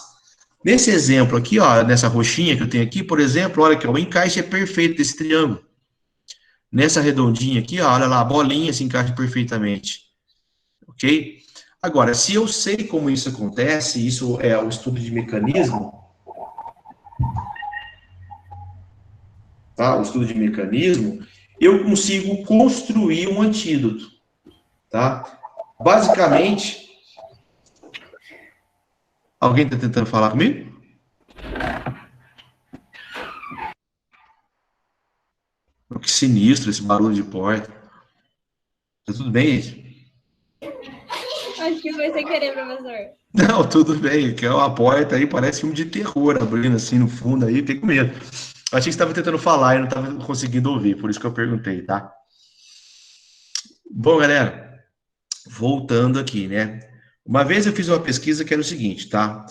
A: Nesse exemplo aqui, ó, nessa roxinha que eu tenho aqui, por exemplo, olha que o encaixe é perfeito desse triângulo. Nessa redondinha aqui, ó, olha lá, a bolinha se encaixa perfeitamente. Ok? Agora, se eu sei como isso acontece, isso é o estudo de mecanismo, tá? O estudo de mecanismo, eu consigo construir um antídoto, tá? Basicamente, alguém está tentando falar comigo? Que sinistro esse barulho de porta. Tá tudo bem, gente?
B: Acho que foi sem querer, professor.
A: Não, tudo bem, que é uma porta aí, parece filme de terror abrindo assim no fundo aí, tem com medo. Eu achei que você estava tentando falar e não estava conseguindo ouvir, por isso que eu perguntei, tá? Bom, galera, voltando aqui, né? Uma vez eu fiz uma pesquisa que era o seguinte, tá?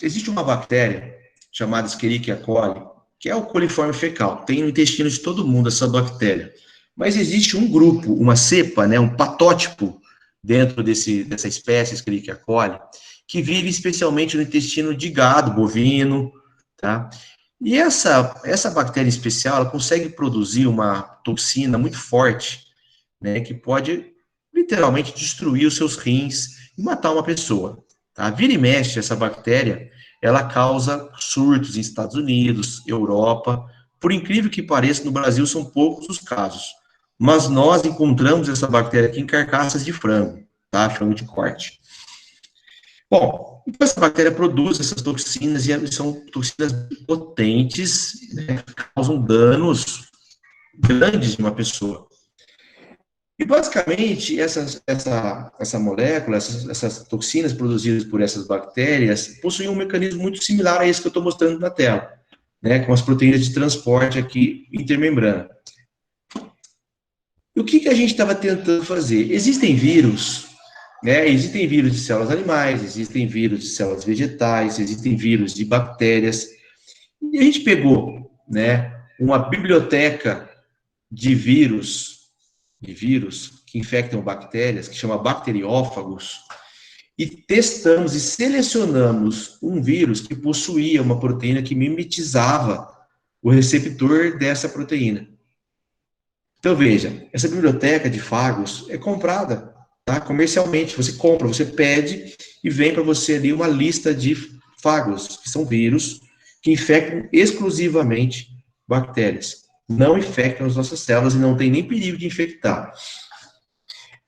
A: Existe uma bactéria chamada Escherichia coli, que é o coliforme fecal. Tem no intestino de todo mundo essa bactéria. Mas existe um grupo, uma cepa, né, um patótipo dentro dessa espécie Escherichia coli, que vive especialmente no intestino de gado, bovino, tá? E essa bactéria especial, ela consegue produzir uma toxina muito forte, né, que pode literalmente destruir os seus rins e matar uma pessoa. Tá? Vira e mexe, essa bactéria, ela causa surtos em Estados Unidos, Europa. Por incrível que pareça, no Brasil são poucos os casos. Mas nós encontramos essa bactéria aqui em carcaças de frango, tá? Frango de corte. Bom, então essa bactéria produz essas toxinas e são toxinas potentes, né, que causam danos grandes em uma pessoa. E, basicamente, essa molécula, essas toxinas produzidas por essas bactérias, possuem um mecanismo muito similar a esse que eu estou mostrando na tela, né, com as proteínas de transporte aqui intermembrana. E o que a gente estava tentando fazer? Existem vírus, né, existem vírus de células animais, existem vírus de células vegetais, existem vírus de bactérias, e a gente pegou, né, uma biblioteca de vírus que infectam bactérias, que chama bacteriófagos, e testamos e selecionamos um vírus que possuía uma proteína que mimetizava o receptor dessa proteína. Então, veja, essa biblioteca de fagos é comprada, tá? Comercialmente, você compra, você pede e vem para você ali uma lista de fagos, que são vírus que infectam exclusivamente bactérias. Não infectam as nossas células e não tem nem perigo de infectar.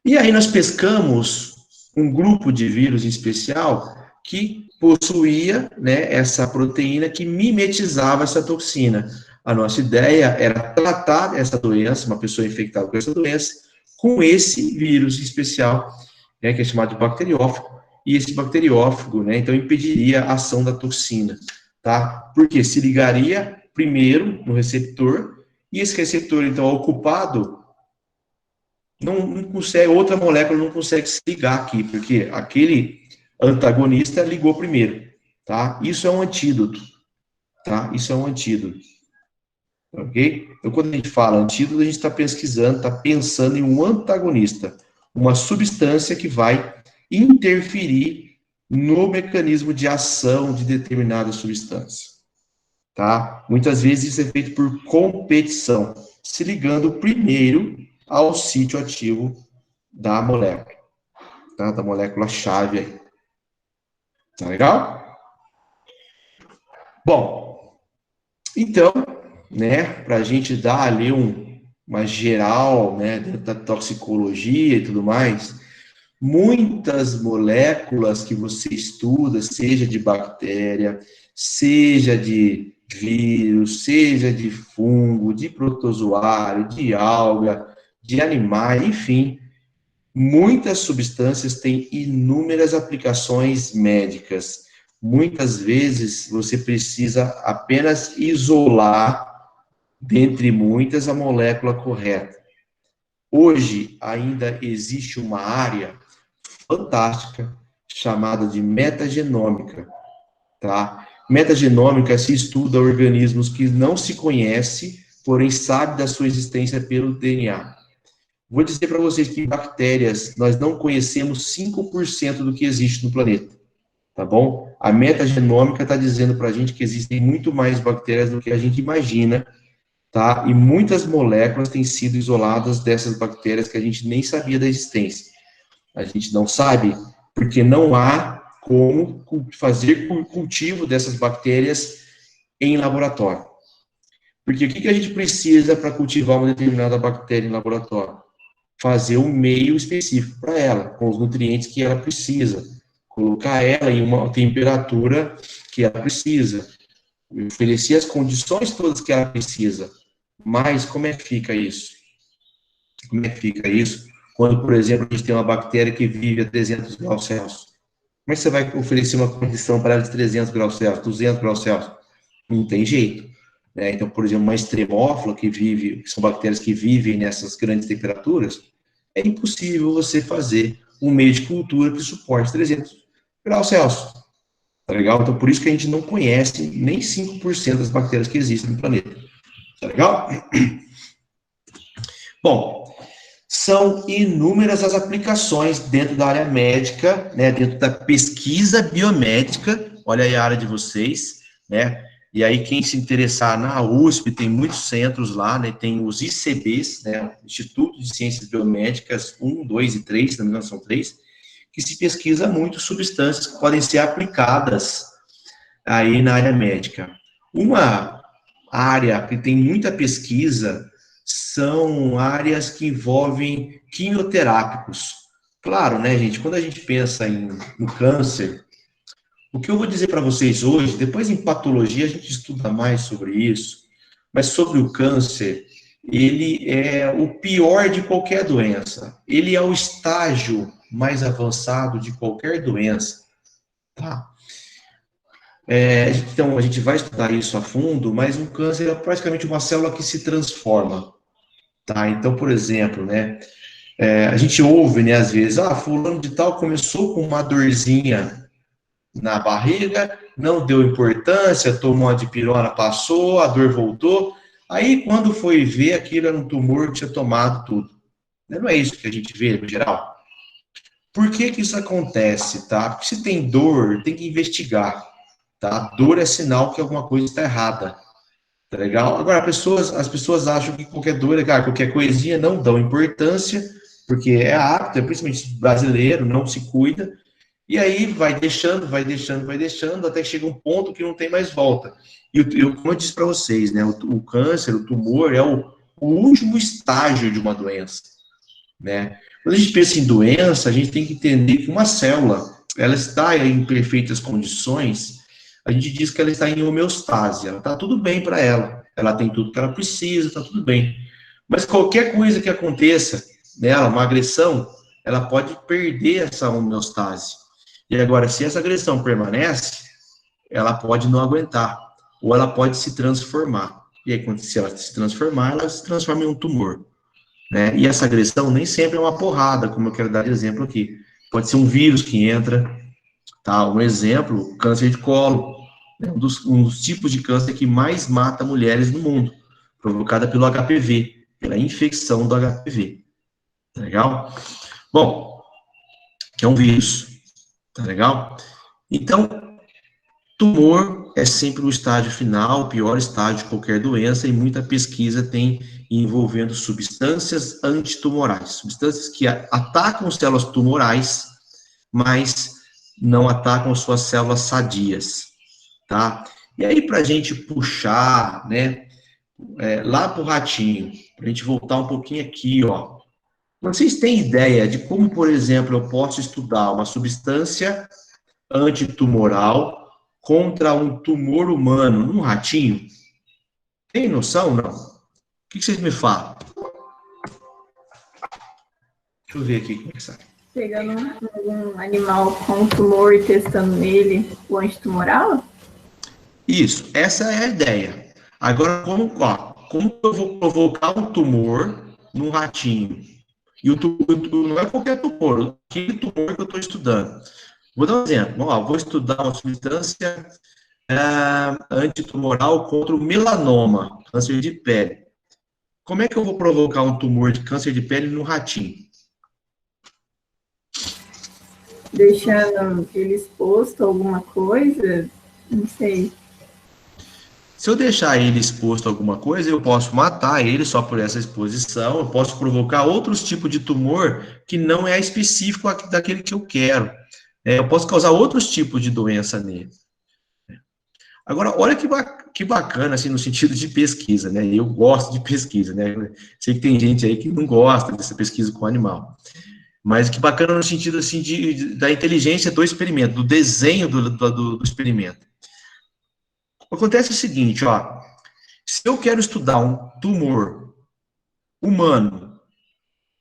A: E aí nós pescamos um grupo de vírus em especial que possuía, né, essa proteína que mimetizava essa toxina. A nossa ideia era tratar essa doença, uma pessoa infectada com essa doença, com esse vírus em especial, né, que é chamado de bacteriófago, e esse bacteriófago, né, então impediria a ação da toxina, tá? Porque se ligaria primeiro no receptor, e esse receptor, então, ocupado, não consegue, outra molécula não consegue se ligar aqui, porque aquele antagonista ligou primeiro, tá? Isso é um antídoto, tá? Isso é um antídoto, ok? Então, quando a gente fala antídoto, a gente está pesquisando, está pensando em um antagonista, uma substância que vai interferir no mecanismo de ação de determinada substância, tá? Muitas vezes isso é feito por competição, se ligando primeiro ao sítio ativo da molécula, tá? Da molécula-chave aí. Tá legal? Bom, então, né, para a gente dar ali uma geral, né, da toxicologia e tudo mais, muitas moléculas que você estuda, seja de bactéria, seja de vírus, seja de fungo, de protozoário, de alga, de animais, enfim, muitas substâncias têm inúmeras aplicações médicas. Muitas vezes você precisa apenas isolar, dentre muitas, a molécula correta. Hoje ainda existe uma área fantástica chamada de metagenômica, tá? Metagenômica se estuda organismos que não se conhece, porém sabe da sua existência pelo DNA. Vou dizer para vocês que bactérias, nós não conhecemos 5% do que existe no planeta, tá bom? A metagenômica está dizendo para a gente que existem muito mais bactérias do que a gente imagina, tá? E muitas moléculas têm sido isoladas dessas bactérias que a gente nem sabia da existência. A gente não sabe, porque não há como fazer cultivo dessas bactérias em laboratório. Porque o que a gente precisa para cultivar uma determinada bactéria em laboratório? Fazer um meio específico para ela, com os nutrientes que ela precisa, colocar ela em uma temperatura que ela precisa, oferecer as condições todas que ela precisa. Mas como é que fica isso? Como é que fica isso quando, por exemplo, a gente tem uma bactéria que vive a 300 graus Celsius? Como é que você vai oferecer uma condição para ela de 300 graus Celsius, 200 graus Celsius? Não tem jeito. Né? Então, por exemplo, uma extremófila que são bactérias que vivem nessas grandes temperaturas, é impossível você fazer um meio de cultura que suporte 300 graus Celsius. Tá legal? Então, por isso que a gente não conhece nem 5% das bactérias que existem no planeta. Tá legal? Bom, são inúmeras as aplicações dentro da área médica, né, dentro da pesquisa biomédica, olha aí a área de vocês, né, e aí quem se interessar na USP, tem muitos centros lá, né, tem os ICBs, né, Instituto de Ciências Biomédicas 1, 2 e 3, se não me engano são 3, que se pesquisa muito substâncias que podem ser aplicadas aí na área médica. Uma área que tem muita pesquisa são áreas que envolvem quimioterápicos. Claro, né, gente, quando a gente pensa no câncer, o que eu vou dizer para vocês hoje, depois em patologia a gente estuda mais sobre isso, mas sobre o câncer, ele é o pior de qualquer doença. Ele é o estágio mais avançado de qualquer doença, tá? Então, a gente vai estudar isso a fundo, mas o câncer é praticamente uma célula que se transforma, tá? Então, por exemplo, né, a gente ouve, né, às vezes, fulano de tal começou com uma dorzinha na barriga, não deu importância, tomou uma dipirona, passou, a dor voltou, aí quando foi ver, aquilo era um tumor que tinha tomado tudo. Não é isso que a gente vê, no geral? Por que que isso acontece, tá? Porque se tem dor, tem que investigar, tá? Dor é sinal que alguma coisa está errada, tá legal? Agora, as pessoas acham que qualquer dor, qualquer coisinha, não dão importância, porque é hábito, principalmente brasileiro, não se cuida, e aí vai deixando, até que chega um ponto que não tem mais volta. E como eu disse para vocês, né, o câncer, o tumor, é o último estágio de uma doença, né? Quando a gente pensa em doença, a gente tem que entender que uma célula, ela está em perfeitas condições, a gente diz que ela está em homeostase, ela está tudo bem para ela tem tudo que ela precisa, está tudo bem. Mas qualquer coisa que aconteça nela, uma agressão, ela pode perder essa homeostase. E agora, se essa agressão permanece, ela pode não aguentar, ou ela pode se transformar. E aí, se ela se transformar, ela se transforma em um tumor. Né? E essa agressão nem sempre é uma porrada, como eu quero dar de exemplo aqui. Pode ser um vírus que entra, tá? Um exemplo, câncer de colo, né? Um dos tipos de câncer que mais mata mulheres no mundo, provocada pelo HPV, pela infecção do HPV. Tá legal? Bom, que é um vírus, tá legal? Então, tumor é sempre o estágio final, o pior estágio de qualquer doença, e muita pesquisa tem envolvendo substâncias antitumorais, substâncias que atacam células tumorais, mas não atacam suas células sadias, tá? E aí, para a gente puxar, né, lá para o ratinho, para a gente voltar um pouquinho aqui, ó, vocês têm ideia de como, por exemplo, eu posso estudar uma substância antitumoral contra um tumor humano num ratinho? Tem noção, não? O que vocês me falam? Deixa eu ver aqui como é que sai.
C: Pegando um animal com tumor e testando nele o antitumoral?
A: Isso, essa é a ideia. Agora, como eu vou provocar um tumor num ratinho? E o tumor não é qualquer tumor, aquele tumor que eu estou estudando. Vou dar um exemplo. Vou estudar uma substância antitumoral contra o melanoma, câncer de pele. Como é que eu vou provocar um tumor de câncer de pele no ratinho?
C: Deixando ele exposto a alguma coisa? Não sei.
A: Se eu deixar ele exposto a alguma coisa, eu posso matar ele só por essa exposição, eu posso provocar outros tipos de tumor que não é específico daquele que eu quero. Eu posso causar outros tipos de doença nele. Agora, olha que bacana, assim, no sentido de pesquisa, né? Eu gosto de pesquisa, né? Sei que tem gente aí que não gosta dessa pesquisa com animal. Mas que bacana no sentido, assim, da inteligência do experimento, do desenho do experimento. Acontece o seguinte, ó. Se eu quero estudar um tumor humano,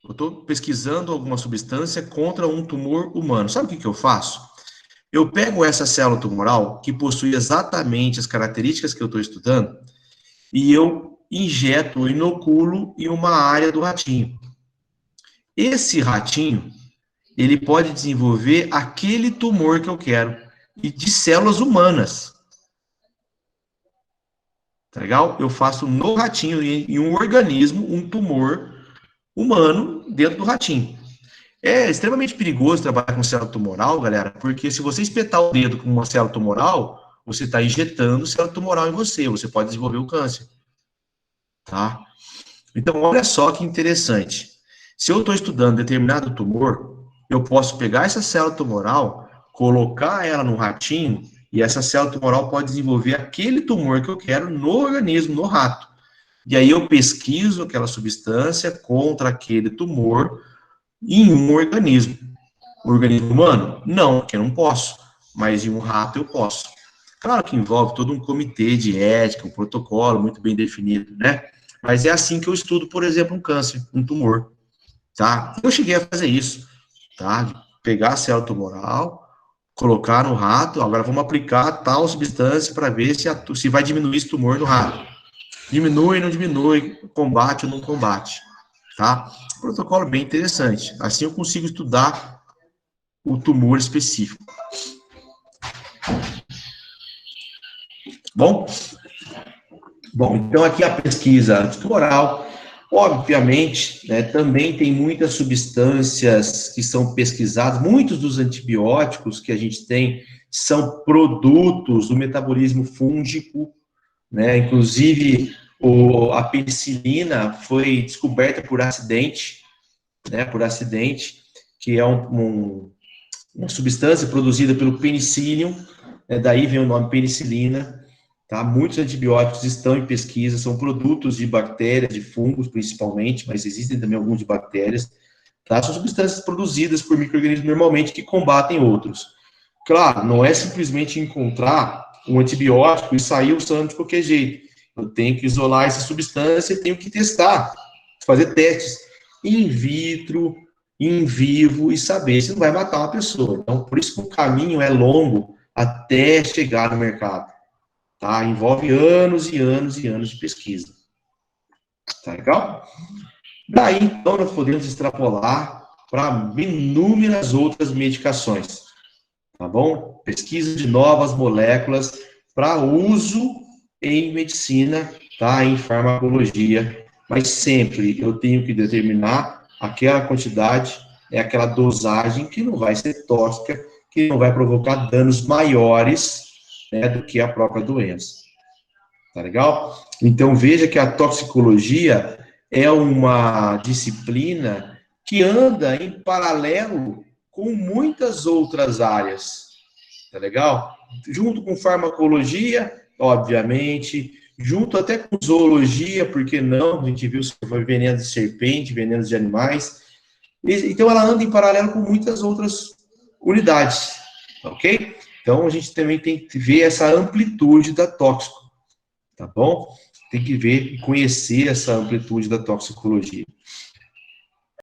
A: eu estou pesquisando alguma substância contra um tumor humano. Sabe o que eu faço? Eu pego essa célula tumoral, que possui exatamente as características que eu estou estudando, e eu injeto, inoculo em uma área do ratinho. Esse ratinho, ele pode desenvolver aquele tumor que eu quero, e de células humanas. Tá legal? Eu faço no ratinho, em um organismo, um tumor humano dentro do ratinho. É extremamente perigoso trabalhar com célula tumoral, galera, porque se você espetar o dedo com uma célula tumoral, você está injetando célula tumoral em você pode desenvolver o câncer, tá? Então, olha só que interessante. Se eu estou estudando determinado tumor, eu posso pegar essa célula tumoral, colocar ela no ratinho, e essa célula tumoral pode desenvolver aquele tumor que eu quero no organismo, no rato. E aí eu pesquiso aquela substância contra aquele tumor em um organismo. O organismo humano? Não, porque eu não posso. Mas em um rato eu posso. Claro que envolve todo um comitê de ética, um protocolo muito bem definido, né? Mas é assim que eu estudo, por exemplo, um câncer, um tumor, tá? Eu cheguei a fazer isso, tá? De pegar a célula tumoral, colocar no rato, agora vamos aplicar tal substância para ver se vai diminuir esse tumor no rato. Diminui, não diminui, combate ou não combate, tá? Protocolo bem interessante. Assim eu consigo estudar o tumor específico. Bom, então aqui a pesquisa tumoral, obviamente, né, também tem muitas substâncias que são pesquisadas, muitos dos antibióticos que a gente tem são produtos do metabolismo fúngico, né, inclusive a penicilina foi descoberta por acidente, né, que é uma substância produzida pelo penicillium, né, daí vem o nome penicilina, tá? Muitos antibióticos estão em pesquisa, são produtos de bactérias, de fungos principalmente, mas existem também alguns de bactérias, tá? São substâncias produzidas por micro-organismos normalmente que combatem outros. Claro, não é simplesmente encontrar um antibiótico e sair usando de qualquer jeito. Eu tenho que isolar essa substância e tenho que testar, fazer testes in vitro, em vivo e saber se não vai matar uma pessoa. Então, por isso que o caminho é longo até chegar no mercado, tá? Envolve anos e anos e anos de pesquisa. Tá legal? Daí, então, nós podemos extrapolar para inúmeras outras medicações, tá bom? Pesquisa de novas moléculas para uso em medicina, tá? Em farmacologia, mas sempre eu tenho que determinar aquela quantidade, aquela dosagem que não vai ser tóxica, que não vai provocar danos maiores, né, do que a própria doença. Tá legal? Então, veja que a toxicologia é uma disciplina que anda em paralelo com muitas outras áreas. Tá legal? Junto com farmacologia, obviamente, junto até com zoologia, porque não? A gente viu veneno de serpente, venenos de animais. Então, ela anda em paralelo com muitas outras unidades, ok? Então, a gente também tem que ver essa amplitude da tóxico, tá bom? Tem que ver e conhecer essa amplitude da toxicologia.